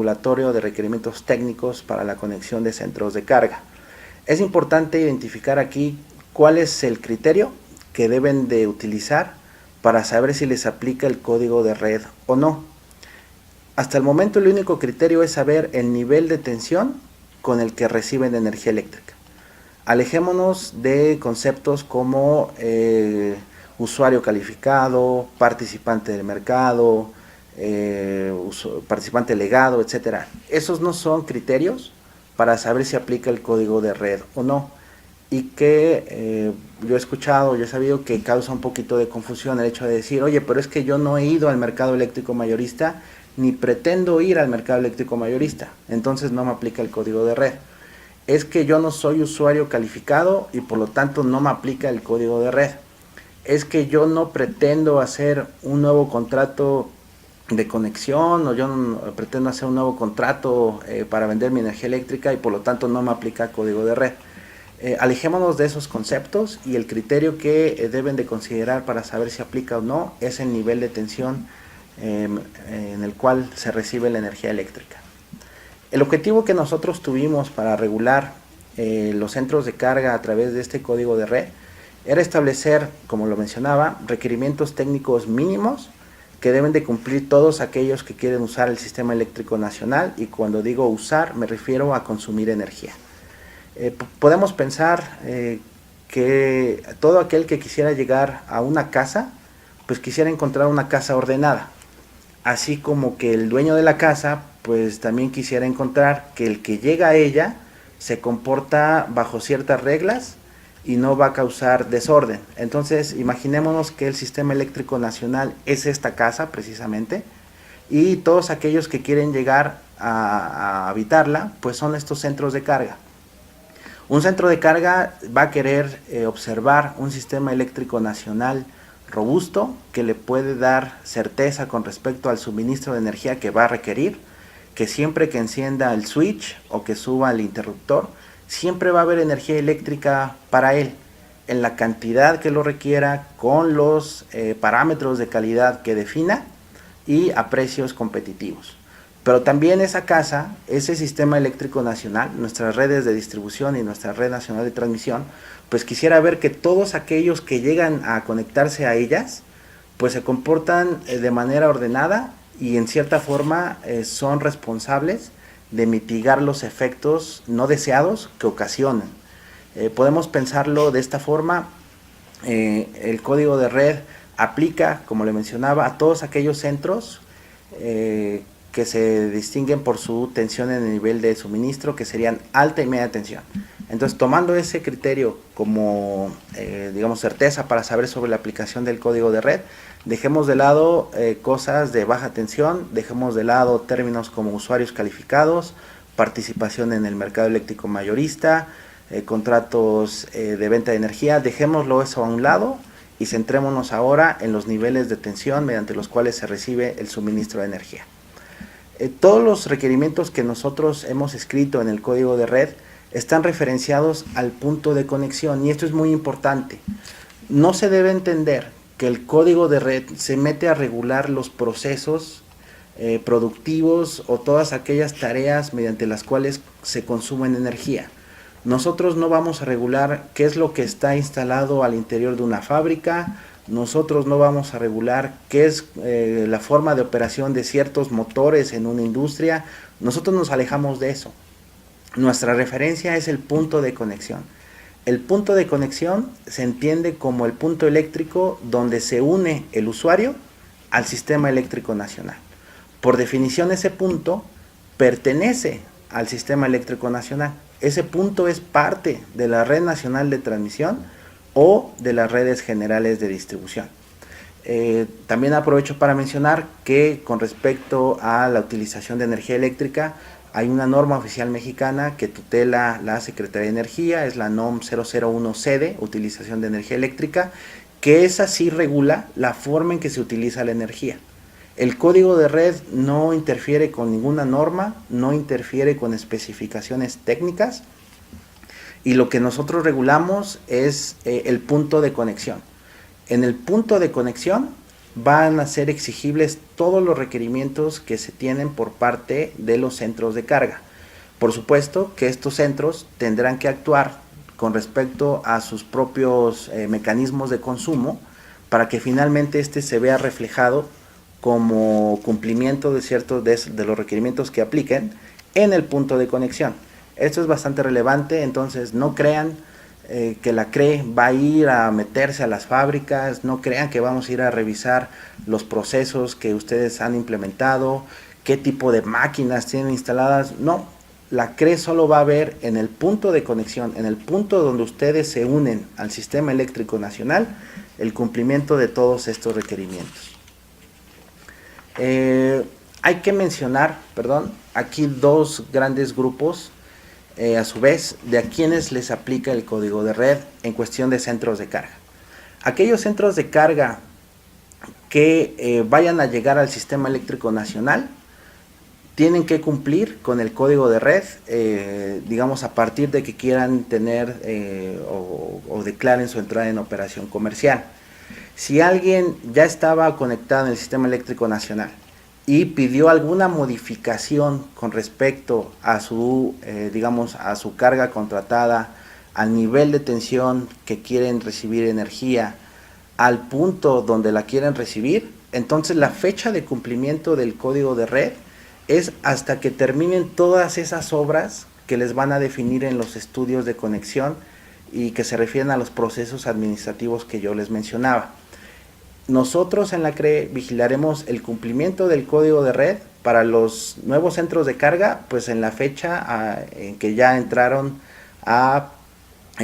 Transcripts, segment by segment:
regulatorio de requerimientos técnicos para la conexión de centros de carga. Es importante identificar aquí cuál es el criterio que deben de utilizar para saber si les aplica el código de red o no. Hasta el momento el único criterio es saber el nivel de tensión con el que reciben energía eléctrica. Alejémonos de conceptos como usuario calificado, participante del mercado, participante legado, etc. Esos no son criterios para saber si aplica el código de red o no. Y que yo he escuchado, yo he sabido que causa un poquito de confusión el hecho de decir, oye, pero es que yo no he ido al mercado eléctrico mayorista, ni pretendo ir al mercado eléctrico mayorista, entonces no me aplica el código de red. Es que yo no soy usuario calificado y por lo tanto no me aplica el código de red. Es que yo no pretendo hacer un nuevo contrato de conexión, o yo no pretendo hacer un nuevo contrato para vender mi energía eléctrica y por lo tanto no me aplica código de red. Alejémonos de esos conceptos y el criterio que deben de considerar para saber si aplica o no es el nivel de tensión en el cual se recibe la energía eléctrica. El objetivo que nosotros tuvimos para regular los centros de carga a través de este código de red era establecer, como lo mencionaba, requerimientos técnicos mínimos que deben de cumplir todos aquellos que quieren usar el sistema eléctrico nacional, y cuando digo usar me refiero a consumir energía. Podemos pensar que todo aquel que quisiera llegar a una casa, pues quisiera encontrar una casa ordenada, así como que el dueño de la casa pues también quisiera encontrar que el que llega a ella se comporta bajo ciertas reglas y no va a causar desorden. Entonces imaginémonos que el sistema eléctrico nacional es esta casa precisamente, y todos aquellos que quieren llegar a habitarla pues son estos centros de carga. Un centro de carga va a querer observar un sistema eléctrico nacional robusto que le puede dar certeza con respecto al suministro de energía que va a requerir, que siempre que encienda el switch o que suba el interruptor, siempre va a haber energía eléctrica para él, en la cantidad que lo requiera, con los parámetros de calidad que defina y a precios competitivos. Pero también esa casa, ese sistema eléctrico nacional, nuestras redes de distribución y nuestra red nacional de transmisión, pues quisiera ver que todos aquellos que llegan a conectarse a ellas, pues se comportan de manera ordenada y en cierta forma son responsables de mitigar los efectos no deseados que ocasionan. Podemos pensarlo de esta forma: el código de red aplica, como le mencionaba, a todos aquellos centros que se distinguen por su tensión en el nivel de suministro, que serían alta y media tensión. Entonces, tomando ese criterio como, digamos, certeza para saber sobre la aplicación del código de red, dejemos de lado cosas de baja tensión, dejemos de lado términos como usuarios calificados, participación en el mercado eléctrico mayorista, contratos de venta de energía, dejémoslo eso a un lado y centrémonos ahora en los niveles de tensión mediante los cuales se recibe el suministro de energía. Todos los requerimientos que nosotros hemos escrito en el código de red están referenciados al punto de conexión, y esto es muy importante. No se debe entender que el código de red se mete a regular los procesos productivos o todas aquellas tareas mediante las cuales se consume energía. Nosotros no vamos a regular qué es lo que está instalado al interior de una fábrica. Nosotros no vamos a regular qué es la forma de operación de ciertos motores en una industria. Nosotros nos alejamos de eso. Nuestra referencia es el punto de conexión. El punto de conexión se entiende como el punto eléctrico donde se une el usuario al sistema eléctrico nacional. Por definición, ese punto pertenece al sistema eléctrico nacional. Ese punto es parte de la red nacional de transmisión o de las redes generales de distribución. También aprovecho para mencionar que con respecto a la utilización de energía eléctrica, hay una norma oficial mexicana que tutela la Secretaría de Energía, es la NOM 001-CD, utilización de energía eléctrica, que esa sí regula la forma en que se utiliza la energía. El código de red no interfiere con ninguna norma, no interfiere con especificaciones técnicas, y lo que nosotros regulamos es el punto de conexión. En el punto de conexión van a ser exigibles todos los requerimientos que se tienen por parte de los centros de carga. Por supuesto que estos centros tendrán que actuar con respecto a sus propios mecanismos de consumo para que finalmente este se vea reflejado como cumplimiento de ciertos de los requerimientos que apliquen en el punto de conexión. Esto es bastante relevante, entonces no crean que la CRE va a ir a meterse a las fábricas, no crean que vamos a ir a revisar los procesos que ustedes han implementado, qué tipo de máquinas tienen instaladas. No, la CRE solo va a ver en el punto de conexión, en el punto donde ustedes se unen al Sistema Eléctrico Nacional, el cumplimiento de todos estos requerimientos. Hay que mencionar, aquí dos grandes grupos, a su vez, de a quienes les aplica el código de red en cuestión de centros de carga. Aquellos centros de carga que vayan a llegar al Sistema Eléctrico Nacional tienen que cumplir con el código de red, digamos, a partir de que quieran tener o declaren su entrada en operación comercial. Si alguien ya estaba conectado en el Sistema Eléctrico Nacional y pidió alguna modificación con respecto a su, digamos, a su carga contratada, al nivel de tensión que quieren recibir energía, al punto donde la quieren recibir, entonces la fecha de cumplimiento del código de red es hasta que terminen todas esas obras que les van a definir en los estudios de conexión y que se refieren a los procesos administrativos que yo les mencionaba. Nosotros en la CRE vigilaremos el cumplimiento del código de red para los nuevos centros de carga, pues en la fecha en que ya entraron a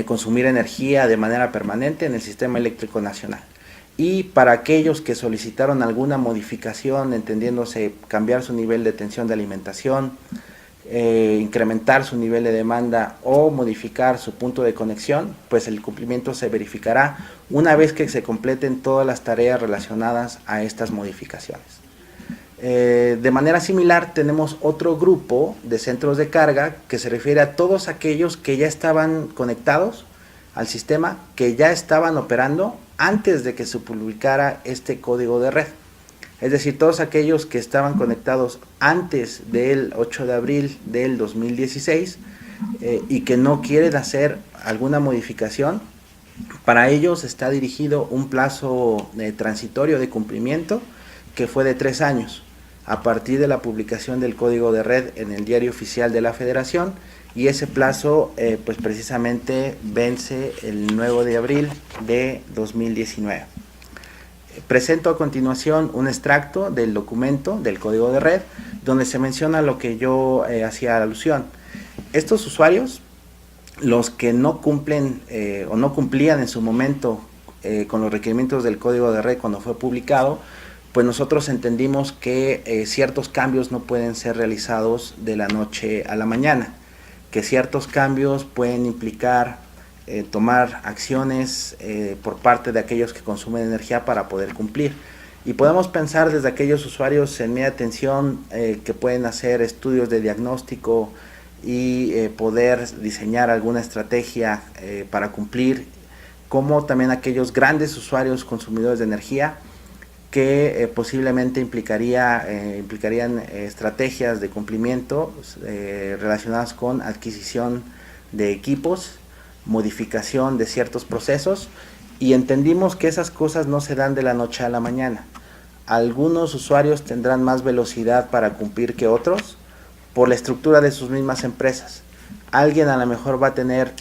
consumir energía de manera permanente en el Sistema Eléctrico Nacional. Y para aquellos que solicitaron alguna modificación, entendiéndose cambiar su nivel de tensión de alimentación, incrementar su nivel de demanda o modificar su punto de conexión, pues el cumplimiento se verificará una vez que se completen todas las tareas relacionadas a estas modificaciones. De manera similar tenemos otro grupo de centros de carga que se refiere a todos aquellos que ya estaban conectados al sistema, que ya estaban operando antes de que se publicara este código de red. Es decir, todos aquellos que estaban conectados antes del 8 de abril del 2016 y que no quieren hacer alguna modificación, para ellos está dirigido un plazo transitorio de cumplimiento que fue de 3 años, a partir de la publicación del código de red en el Diario Oficial de la Federación, y ese plazo pues precisamente vence el 9 de abril de 2019. Presento a continuación un extracto del documento del código de red donde se menciona lo que yo hacía alusión. Estos usuarios, los que no cumplen o no cumplían en su momento con los requerimientos del código de red cuando fue publicado, pues nosotros entendimos que ciertos cambios no pueden ser realizados de la noche a la mañana, que ciertos cambios pueden implicar tomar acciones por parte de aquellos que consumen energía para poder cumplir. Y podemos pensar desde aquellos usuarios en media tensión que pueden hacer estudios de diagnóstico y poder diseñar alguna estrategia para cumplir, como también aquellos grandes usuarios de energía que posiblemente implicarían estrategias de cumplimiento relacionadas con adquisición de equipos, modificación de ciertos procesos, y entendimos que esas cosas no se dan de la noche a la mañana. Algunos usuarios tendrán más velocidad para cumplir que otros por la estructura de sus mismas empresas. Alguien a lo mejor va a tener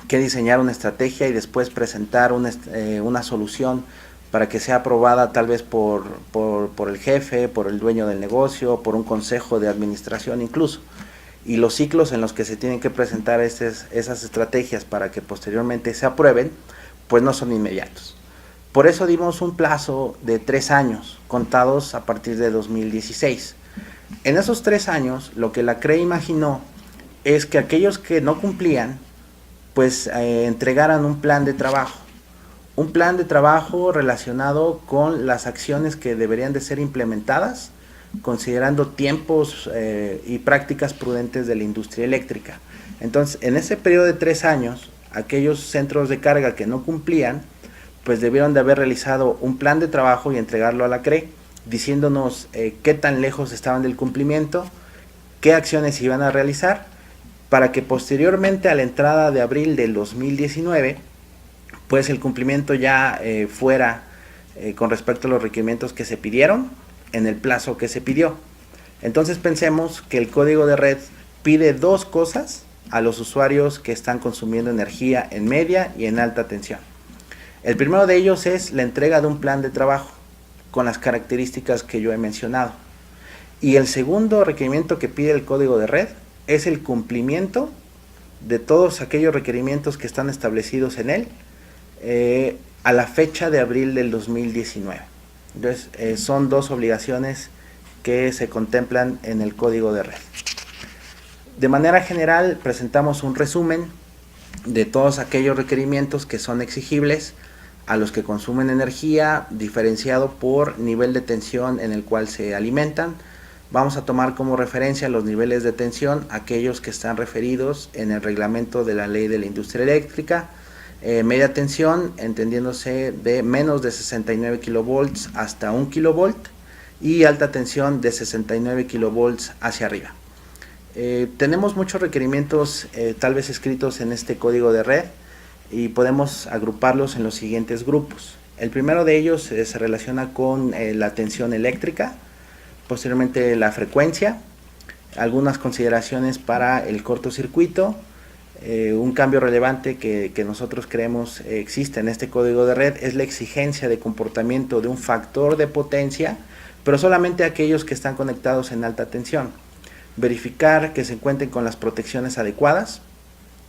que diseñar una estrategia y después presentar una solución para que sea aprobada tal vez por el jefe, por el dueño del negocio, por un consejo de administración incluso. Y los ciclos en los que se tienen que presentar esas estrategias para que posteriormente se aprueben, pues no son inmediatos. Por eso dimos un plazo de 3 años, contados a partir de 2016. En esos 3 años, lo que la CRE imaginó es que aquellos que no cumplían, pues entregaran un plan de trabajo. Un plan de trabajo relacionado con las acciones que deberían de ser implementadas, considerando tiempos y prácticas prudentes de la industria eléctrica. Entonces, en ese periodo de 3 años, aquellos centros de carga que no cumplían, pues debieron de haber realizado un plan de trabajo y entregarlo a la CRE, diciéndonos qué tan lejos estaban del cumplimiento, qué acciones iban a realizar, para que posteriormente a la entrada de abril del 2019, pues el cumplimiento ya fuera con respecto a los requerimientos que se pidieron en el plazo que se pidió. Entonces pensemos que el código de red pide dos cosas a los usuarios que están consumiendo energía en media y en alta tensión. El primero de ellos es la entrega de un plan de trabajo con las características que yo he mencionado. Y el segundo requerimiento que pide el código de red es el cumplimiento de todos aquellos requerimientos que están establecidos en él a la fecha de abril del 2019. Entonces, son dos obligaciones que se contemplan en el código de red. De manera general, presentamos un resumen de todos aquellos requerimientos que son exigibles a los que consumen energía, diferenciado por nivel de tensión en el cual se alimentan. Vamos a tomar como referencia los niveles de tensión, aquellos que están referidos en el reglamento de la ley de la industria eléctrica. Media tensión, entendiéndose de menos de 69 kilovolts hasta 1 kilovolt, y alta tensión de 69 kilovolts hacia arriba. Tenemos muchos requerimientos tal vez escritos en este código de red y podemos agruparlos en los siguientes grupos. El primero de ellos se relaciona con la tensión eléctrica, posteriormente la frecuencia, algunas consideraciones para el cortocircuito. Un cambio relevante que nosotros creemos existe en este código de red es la exigencia de comportamiento de un factor de potencia, pero solamente aquellos que están conectados en alta tensión. Verificar que se cuenten con las protecciones adecuadas,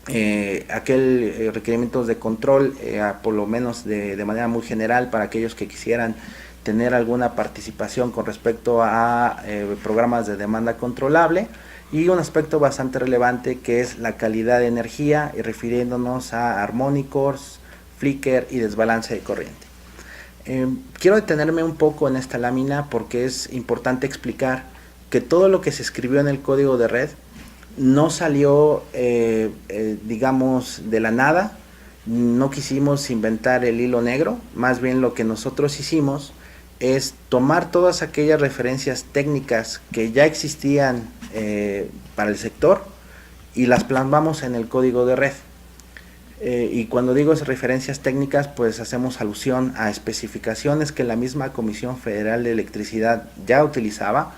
requerimientos de control, por lo menos de manera muy general para aquellos que quisieran tener alguna participación con respecto a programas de demanda controlable, y un aspecto bastante relevante que es la calidad de energía, y refiriéndonos a armónicos, flicker y desbalance de corriente. Quiero detenerme un poco en esta lámina porque es importante explicar que todo lo que se escribió en el código de red no salió, digamos, de la nada. No quisimos inventar el hilo negro, más bien lo que nosotros hicimos es tomar todas aquellas referencias técnicas que ya existían para el sector y las plasmamos en el código de red. Y cuando digo esas referencias técnicas, pues hacemos alusión a especificaciones que la misma Comisión Federal de Electricidad ya utilizaba,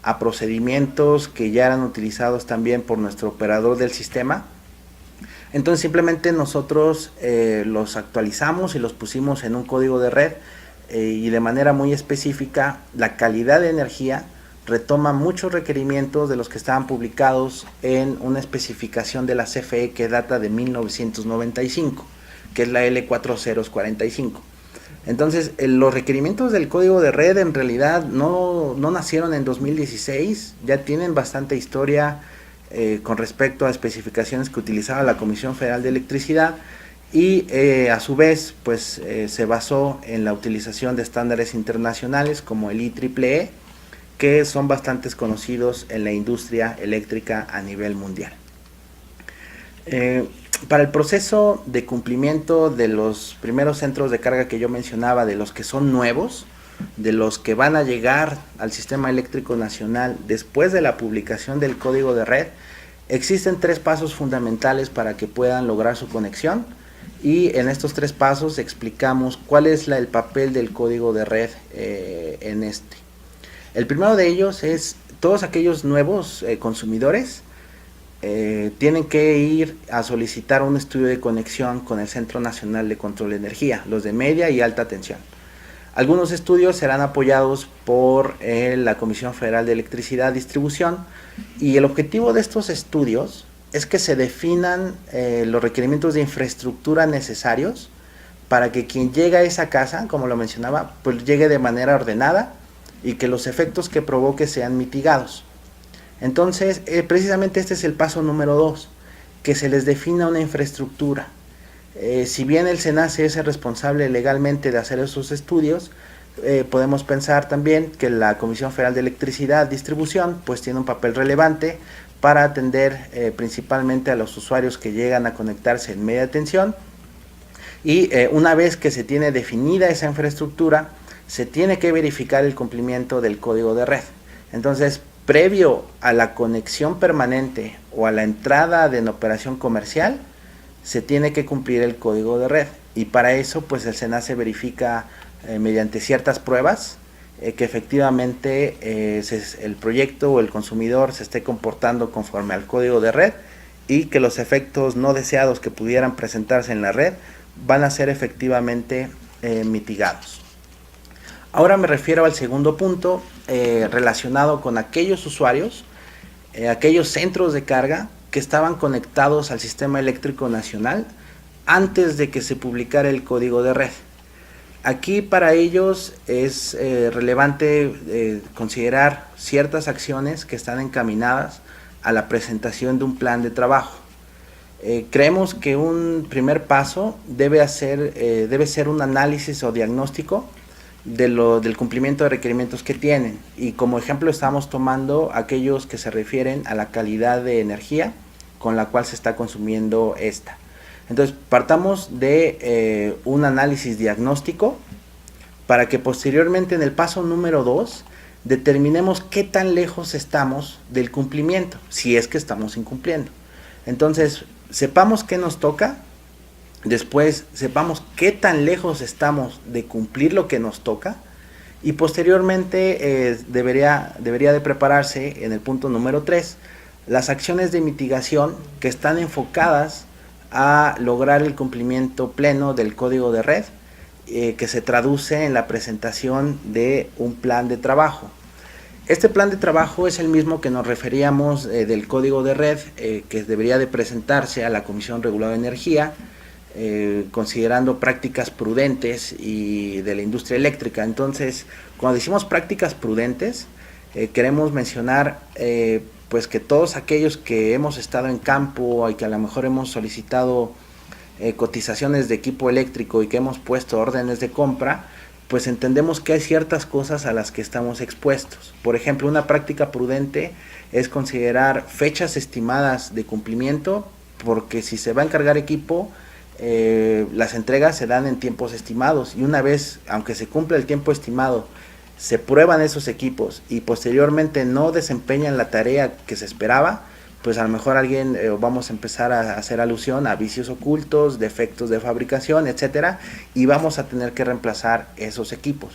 a procedimientos que ya eran utilizados también por nuestro operador del sistema. Entonces simplemente nosotros los actualizamos y los pusimos en un código de red, y de manera muy específica la calidad de energía retoma muchos requerimientos de los que estaban publicados en una especificación de la CFE que data de 1995, que es la L4045. Entonces, los requerimientos del código de red en realidad no nacieron en 2016, ya tienen bastante historia con respecto a especificaciones que utilizaba la Comisión Federal de Electricidad, y a su vez pues se basó en la utilización de estándares internacionales como el IEEE, que son bastante conocidos en la industria eléctrica a nivel mundial. Para el proceso de cumplimiento de los primeros centros de carga que yo mencionaba, de los que son nuevos, de los que van a llegar al sistema eléctrico nacional después de la publicación del código de red, existen 3 pasos fundamentales para que puedan lograr su conexión, y en estos 3 pasos explicamos cuál es el papel del código de red en este. El primero de ellos es todos aquellos nuevos consumidores tienen que ir a solicitar un estudio de conexión con el Centro Nacional de Control de Energía, los de media y alta tensión. Algunos estudios serán apoyados por la Comisión Federal de Electricidad y Distribución, y el objetivo de estos estudios es que se definan los requerimientos de infraestructura necesarios para que quien llega a esa casa, como lo mencionaba, pues llegue de manera ordenada y que los efectos que provoque sean mitigados. Entonces, precisamente este es el paso número 2, que se les defina una infraestructura. Si bien el SENACE es el responsable legalmente de hacer esos estudios, podemos pensar también que la Comisión Federal de Electricidad y Distribución pues tiene un papel relevante para atender principalmente a los usuarios que llegan a conectarse en media tensión, Y una vez que se tiene definida esa infraestructura, se tiene que verificar el cumplimiento del código de red. Entonces, previo a la conexión permanente o a la entrada en operación comercial, se tiene que cumplir el código de red. Y para eso, pues el SENACE verifica mediante ciertas pruebas que efectivamente el proyecto o el consumidor se esté comportando conforme al código de red y que los efectos no deseados que pudieran presentarse en la red van a ser efectivamente mitigados. Ahora me refiero al segundo punto relacionado con aquellos usuarios, aquellos centros de carga que estaban conectados al sistema eléctrico nacional antes de que se publicara el código de red. Aquí para ellos es relevante considerar ciertas acciones que están encaminadas a la presentación de un plan de trabajo. Creemos que un primer paso debe ser un análisis o diagnóstico del cumplimiento de requerimientos que tienen, y como ejemplo estamos tomando aquellos que se refieren a la calidad de energía con la cual se está consumiendo esta. Entonces partamos de un análisis diagnóstico para que posteriormente en el paso número 2 determinemos qué tan lejos estamos del cumplimiento, si es que estamos incumpliendo. Entonces sepamos qué nos toca, después sepamos qué tan lejos estamos de cumplir lo que nos toca, y posteriormente debería de prepararse en el punto número 3 las acciones de mitigación que están enfocadas a lograr el cumplimiento pleno del código de red, que se traduce en la presentación de un plan de trabajo. Este plan de trabajo es el mismo que nos referíamos del código de red, que debería de presentarse a la Comisión Reguladora de Energía, considerando prácticas prudentes y de la industria eléctrica. Entonces, cuando decimos prácticas prudentes, queremos mencionar pues que todos aquellos que hemos estado en campo y que a lo mejor hemos solicitado cotizaciones de equipo eléctrico y que hemos puesto órdenes de compra, pues entendemos que hay ciertas cosas a las que estamos expuestos. Por ejemplo, una práctica prudente es considerar fechas estimadas de cumplimiento, porque si se va a encargar equipo, las entregas se dan en tiempos estimados, y una vez, aunque se cumpla el tiempo estimado, se prueban esos equipos y posteriormente no desempeñan la tarea que se esperaba, pues a lo mejor vamos a empezar a hacer alusión a vicios ocultos, defectos de fabricación, etcétera, y vamos a tener que reemplazar esos equipos.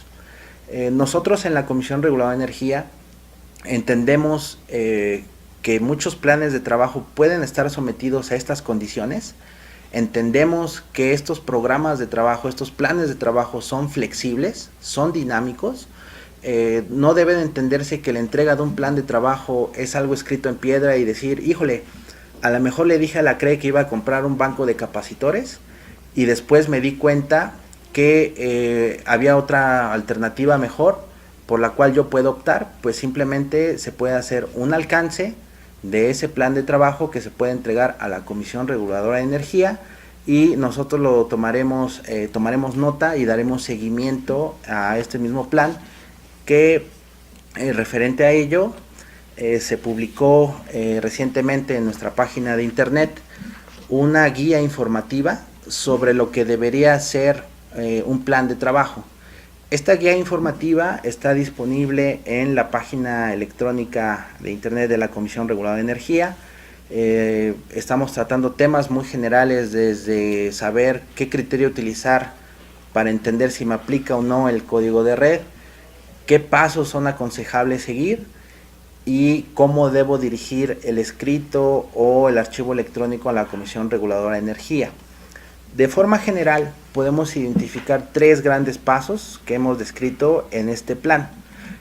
Nosotros en la Comisión Reguladora de Energía entendemos que muchos planes de trabajo pueden estar sometidos a estas condiciones. Entendemos que estos programas de trabajo, estos planes de trabajo son flexibles, son dinámicos. No debe de entenderse que la entrega de un plan de trabajo es algo escrito en piedra y decir, híjole, a lo mejor le dije a la CRE que iba a comprar un banco de capacitores y después me di cuenta que había otra alternativa mejor por la cual yo puedo optar. Pues simplemente se puede hacer un alcance de ese plan de trabajo que se puede entregar a la Comisión Reguladora de Energía, y nosotros lo tomaremos nota y daremos seguimiento a este mismo plan, que referente a ello se publicó recientemente en nuestra página de internet una guía informativa sobre lo que debería ser un plan de trabajo. Esta guía informativa está disponible en la página electrónica de internet de la Comisión Reguladora de Energía. Estamos tratando temas muy generales, desde saber qué criterio utilizar para entender si me aplica o no el código de red, qué pasos son aconsejables seguir y cómo debo dirigir el escrito o el archivo electrónico a la Comisión Reguladora de Energía. De forma general, podemos identificar 3 grandes pasos que hemos descrito en este plan.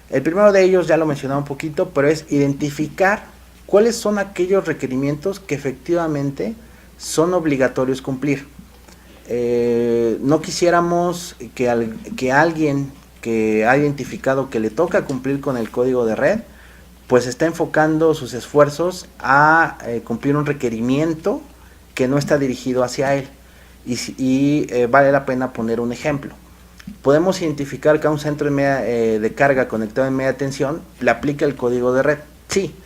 El primero de ellos ya lo mencionaba un poquito, pero es identificar cuáles son aquellos requerimientos que efectivamente son obligatorios cumplir. No quisiéramos que alguien que ha identificado que le toca cumplir con el código de red, pues está enfocando sus esfuerzos a cumplir un requerimiento que no está dirigido hacia él. Y vale la pena poner un ejemplo. Podemos identificar que a un centro de carga conectado en media tensión le aplica el código de red, sí,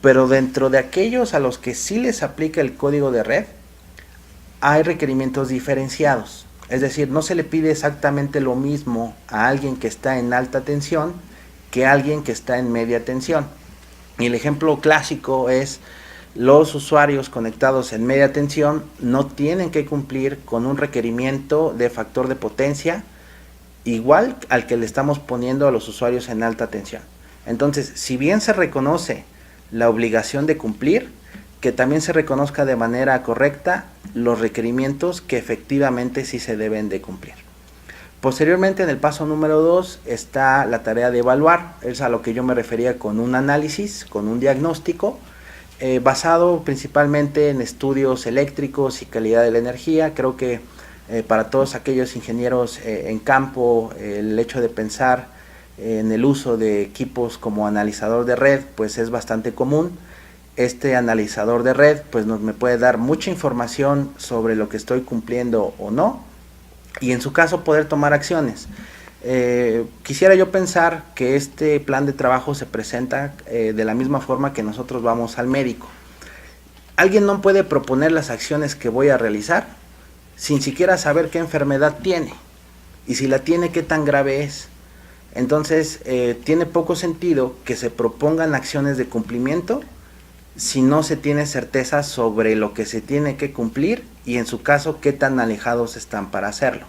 pero dentro de aquellos a los que sí les aplica el código de red, hay requerimientos diferenciados. Es decir, no se le pide exactamente lo mismo a alguien que está en alta tensión que a alguien que está en media tensión. Y el ejemplo clásico es: los usuarios conectados en media tensión no tienen que cumplir con un requerimiento de factor de potencia igual al que le estamos poniendo a los usuarios en alta tensión. Entonces, si bien se reconoce la obligación de cumplir, que también se reconozca de manera correcta los requerimientos que efectivamente sí se deben de cumplir. Posteriormente, en el paso número 2 está la tarea de evaluar. Es a lo que yo me refería con un análisis, con un diagnóstico, basado principalmente en estudios eléctricos y calidad de la energía. Creo que para todos aquellos ingenieros en campo, el hecho de pensar en el uso de equipos como analizador de red, pues es bastante común. Este analizador de red pues me puede dar mucha información sobre lo que estoy cumpliendo o no, y en su caso poder tomar acciones. Quisiera yo pensar que este plan de trabajo se presenta de la misma forma que nosotros vamos al médico. Alguien no puede proponer las acciones que voy a realizar sin siquiera saber qué enfermedad tiene, y si la tiene, qué tan grave es. Entonces tiene poco sentido que se propongan acciones de cumplimiento si no se tiene certeza sobre lo que se tiene que cumplir y, en su caso, qué tan alejados están para hacerlo.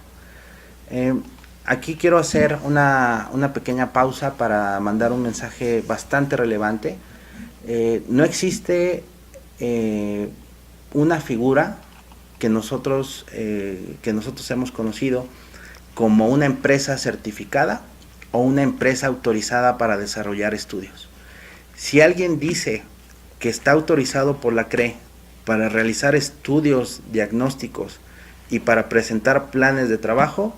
Aquí quiero hacer una pequeña pausa para mandar un mensaje bastante relevante. No existe una figura que nosotros hemos conocido como una empresa certificada o una empresa autorizada para desarrollar estudios. Si alguien dice que está autorizado por la CRE para realizar estudios diagnósticos y para presentar planes de trabajo,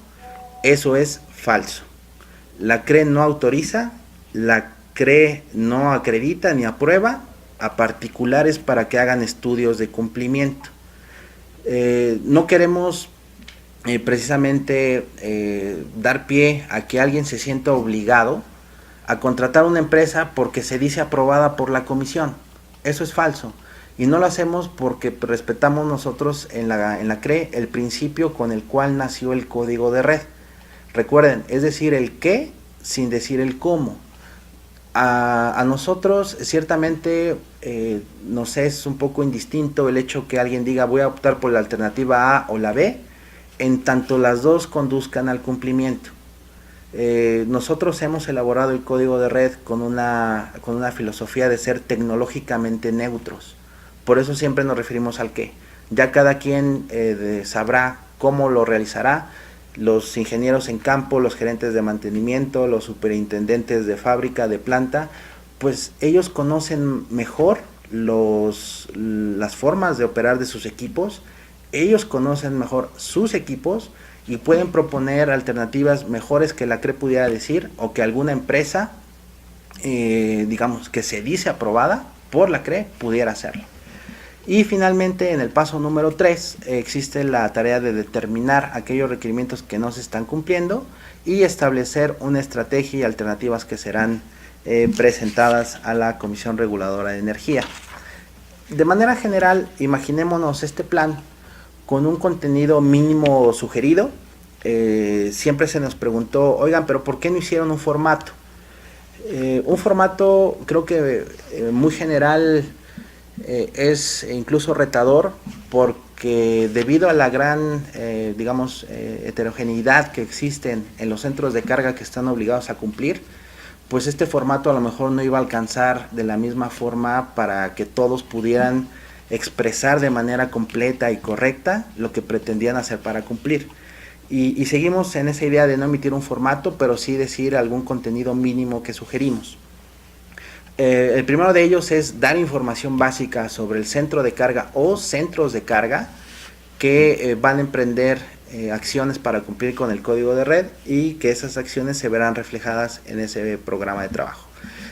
eso es falso. La CRE no autoriza, la CRE no acredita ni aprueba a particulares para que hagan estudios de cumplimiento. No queremos precisamente dar pie a que alguien se sienta obligado a contratar una empresa porque se dice aprobada por la comisión. Eso es falso, y no lo hacemos porque respetamos nosotros en la CRE el principio con el cual nació el código de red. Recuerden, es decir el qué sin decir el cómo. A nosotros ciertamente nos es un poco indistinto el hecho que alguien diga voy a optar por la alternativa A o la B, en tanto las dos conduzcan al cumplimiento. Nosotros hemos elaborado el código de red con una filosofía de ser tecnológicamente neutros. Por eso siempre nos referimos al qué. Ya cada quien sabrá cómo lo realizará. Los ingenieros en campo, los gerentes de mantenimiento, los superintendentes de fábrica, de planta, pues ellos conocen mejor las formas de operar de sus equipos, ellos conocen mejor sus equipos y pueden proponer alternativas mejores que la CRE pudiera decir, o que alguna empresa, digamos, que se dice aprobada por la CRE pudiera hacerlo. Y finalmente, en el paso número 3, existe la tarea de determinar aquellos requerimientos que no se están cumpliendo y establecer una estrategia y alternativas que serán presentadas a la Comisión Reguladora de Energía. De manera general, imaginémonos este plan con un contenido mínimo sugerido. Siempre se nos preguntó, oigan, pero ¿por qué no hicieron un formato? Un formato creo que muy general es incluso retador, porque debido a la gran, heterogeneidad que existen en los centros de carga que están obligados a cumplir, pues este formato a lo mejor no iba a alcanzar de la misma forma para que todos pudieran expresar de manera completa y correcta lo que pretendían hacer para cumplir. Y seguimos en esa idea de no emitir un formato, pero sí decir algún contenido mínimo que sugerimos. El primero de ellos es dar información básica sobre el centro de carga o centros de carga que van a emprender acciones para cumplir con el código de red, y que esas acciones se verán reflejadas en ese programa de trabajo.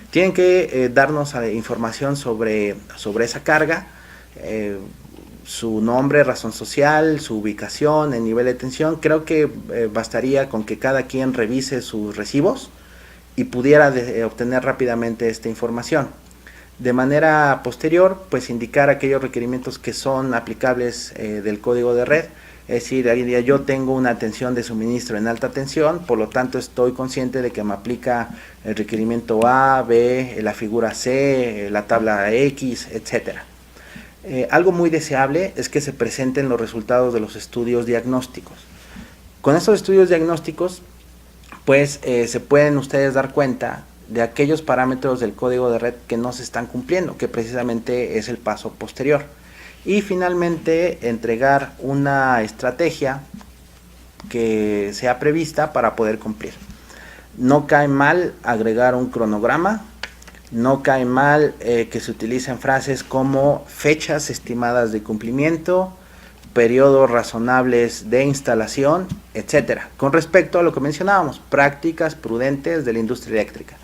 Tienen que darnos información sobre esa carga, su nombre, razón social, su ubicación, el nivel de tensión. Creo que bastaría con que cada quien revise sus recibos y pudiera obtener rápidamente esta información. De manera posterior, pues indicar aquellos requerimientos que son aplicables del código de red. Es decir, yo tengo una tensión de suministro en alta tensión, por lo tanto estoy consciente de que me aplica el requerimiento A, B, la figura C, la tabla X, etcétera. Algo muy deseable es que se presenten los resultados de los estudios diagnósticos. Con estos estudios diagnósticos, pues se pueden ustedes dar cuenta de aquellos parámetros del código de red que no se están cumpliendo, que precisamente es el paso posterior. Y finalmente entregar una estrategia que sea prevista para poder cumplir. No cae mal agregar un cronograma, no cae mal que se utilicen frases como fechas estimadas de cumplimiento, periodos razonables de instalación, etcétera. Con respecto a lo que mencionábamos, prácticas prudentes de la industria eléctrica.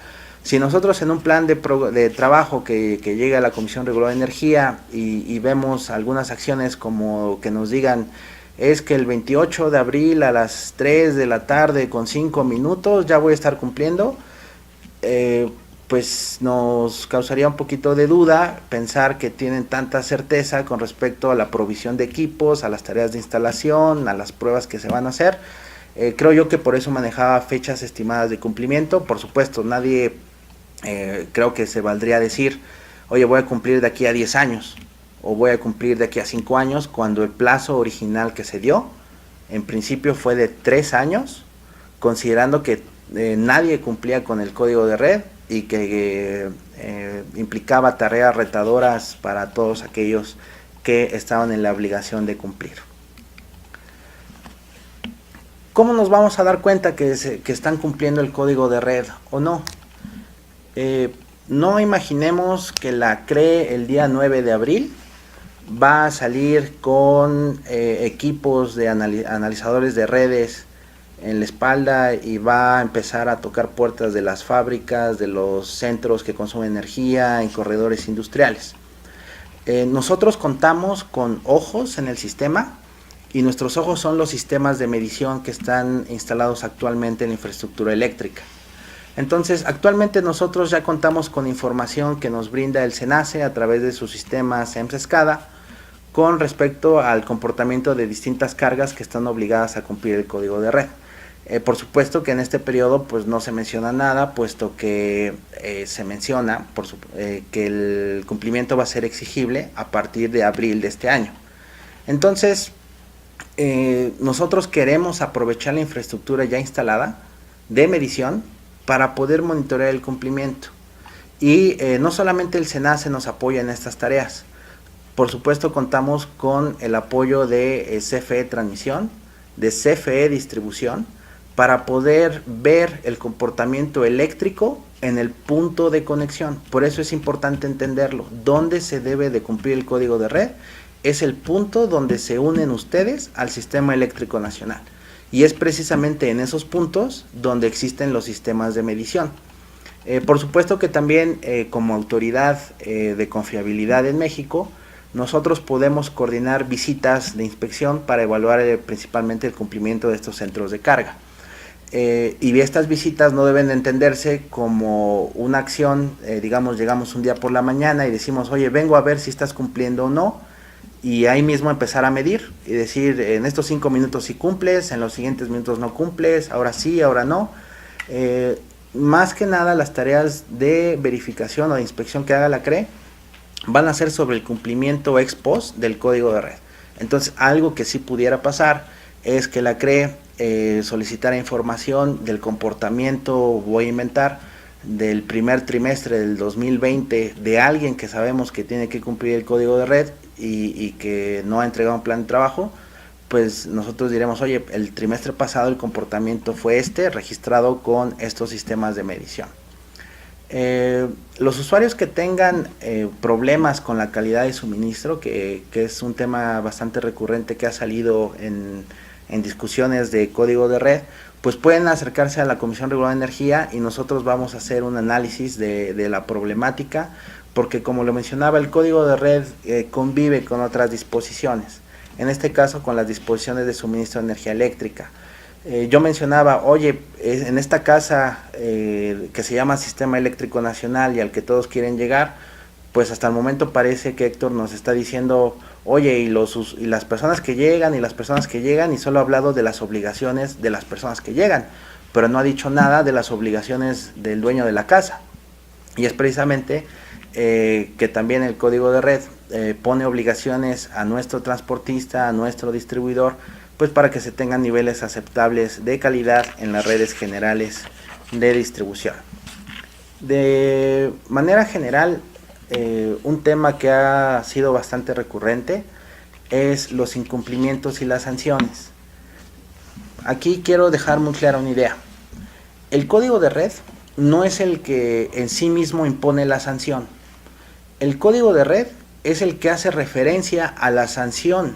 Si nosotros en un plan de trabajo que llegue a la Comisión Reguladora de Energía y vemos algunas acciones como que nos digan es que el 28 de abril a las 3 de la tarde con 5 minutos ya voy a estar cumpliendo, pues nos causaría un poquito de duda pensar que tienen tanta certeza con respecto a la provisión de equipos, a las tareas de instalación, a las pruebas que se van a hacer. Creo yo que por eso manejaba fechas estimadas de cumplimiento. Por supuesto, nadie creo que se valdría decir, oye, voy a cumplir de aquí a 10 años o voy a cumplir de aquí a 5 años, cuando el plazo original que se dio en principio fue de 3 años, considerando que nadie cumplía con el código de red y que implicaba tareas retadoras para todos aquellos que estaban en la obligación de cumplir. ¿Cómo nos vamos a dar cuenta que están cumpliendo el código de red o no? No imaginemos que la CRE el día 9 de abril va a salir con equipos de analizadores de redes en la espalda y va a empezar a tocar puertas de las fábricas, de los centros que consumen energía, en corredores industriales. Nosotros contamos con ojos en el sistema y nuestros ojos son los sistemas de medición que están instalados actualmente en la infraestructura eléctrica. Entonces, actualmente nosotros ya contamos con información que nos brinda el SENACE a través de sus sistemas EMS-SCADA con respecto al comportamiento de distintas cargas que están obligadas a cumplir el código de red. Por supuesto que en este periodo pues no se menciona nada, puesto que se menciona que el cumplimiento va a ser exigible a partir de abril de este año. Entonces, nosotros queremos aprovechar la infraestructura ya instalada de medición para poder monitorear el cumplimiento. Y no solamente el SENACE nos apoya en estas tareas, por supuesto contamos con el apoyo de CFE Transmisión, de CFE Distribución, para poder ver el comportamiento eléctrico en el punto de conexión. Por eso es importante entenderlo. ¿Dónde se debe de cumplir el código de red? Es el punto donde se unen ustedes al sistema eléctrico nacional. Y es precisamente en esos puntos donde existen los sistemas de medición. Por supuesto que también como autoridad de confiabilidad en México, nosotros podemos coordinar visitas de inspección para evaluar principalmente el cumplimiento de estos centros de carga. Y estas visitas no deben entenderse como una acción, digamos, llegamos un día por la mañana y decimos, oye, vengo a ver si estás cumpliendo o no, y ahí mismo empezar a medir y decir, en estos 5 minutos sí cumples, en los siguientes minutos no cumples, ahora sí, ahora no. Más que nada las tareas de verificación o de inspección que haga la CRE van a ser sobre el cumplimiento ex post del código de red. Entonces, algo que sí pudiera pasar es que la CRE solicitara información del comportamiento, voy a inventar, del primer trimestre del 2020 de alguien que sabemos que tiene que cumplir el código de red y que no ha entregado un plan de trabajo. Pues nosotros diremos, oye, el trimestre pasado el comportamiento fue registrado con estos sistemas de medición. Los usuarios que tengan problemas con la calidad de suministro, que es un tema bastante recurrente que ha salido en discusiones de código de red, pues pueden acercarse a la Comisión Reguladora de Energía y nosotros vamos a hacer un análisis de la problemática, porque como lo mencionaba, el código de red convive con otras disposiciones, en este caso con las disposiciones de suministro de energía eléctrica. Yo mencionaba, oye, en esta casa que se llama Sistema Eléctrico Nacional y al que todos quieren llegar, pues hasta el momento parece que Héctor nos está diciendo, oye, y las personas que llegan, y las personas que llegan, y solo ha hablado de las obligaciones de las personas que llegan, pero no ha dicho nada de las obligaciones del dueño de la casa. Y es precisamente que también el código de red pone obligaciones a nuestro transportista, a nuestro distribuidor, pues para que se tengan niveles aceptables de calidad en las redes generales de distribución. De manera general, un tema que ha sido bastante recurrente es los incumplimientos y las sanciones. Aquí quiero dejar muy clara una idea. El código de red no es el que en sí mismo impone la sanción. El código de red es el que hace referencia a la sanción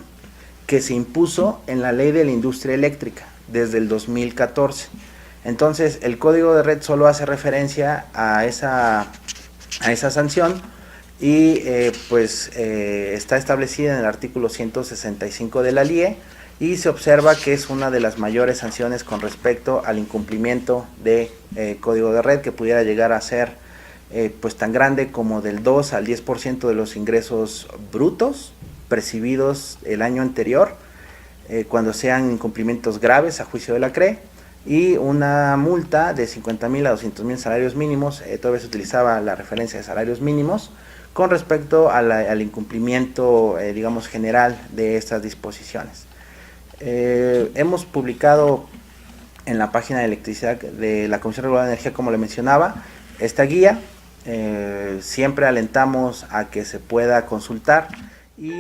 que se impuso en la ley de la industria eléctrica desde el 2014. Entonces, el código de red solo hace referencia a esa sanción y está establecida en el artículo 165 de la LIE, y se observa que es una de las mayores sanciones con respecto al incumplimiento de código de red, que pudiera llegar a ser pues tan grande como del 2 al 10% de los ingresos brutos percibidos el año anterior, cuando sean incumplimientos graves a juicio de la CRE, y una multa de 50,000 a 200,000 salarios mínimos. Todavía se utilizaba la referencia de salarios mínimos con respecto al incumplimiento, digamos, general de estas disposiciones. Hemos publicado en la página de electricidad de la Comisión Reguladora de Energía, como le mencionaba, esta guía. Siempre alentamos a que se pueda consultar y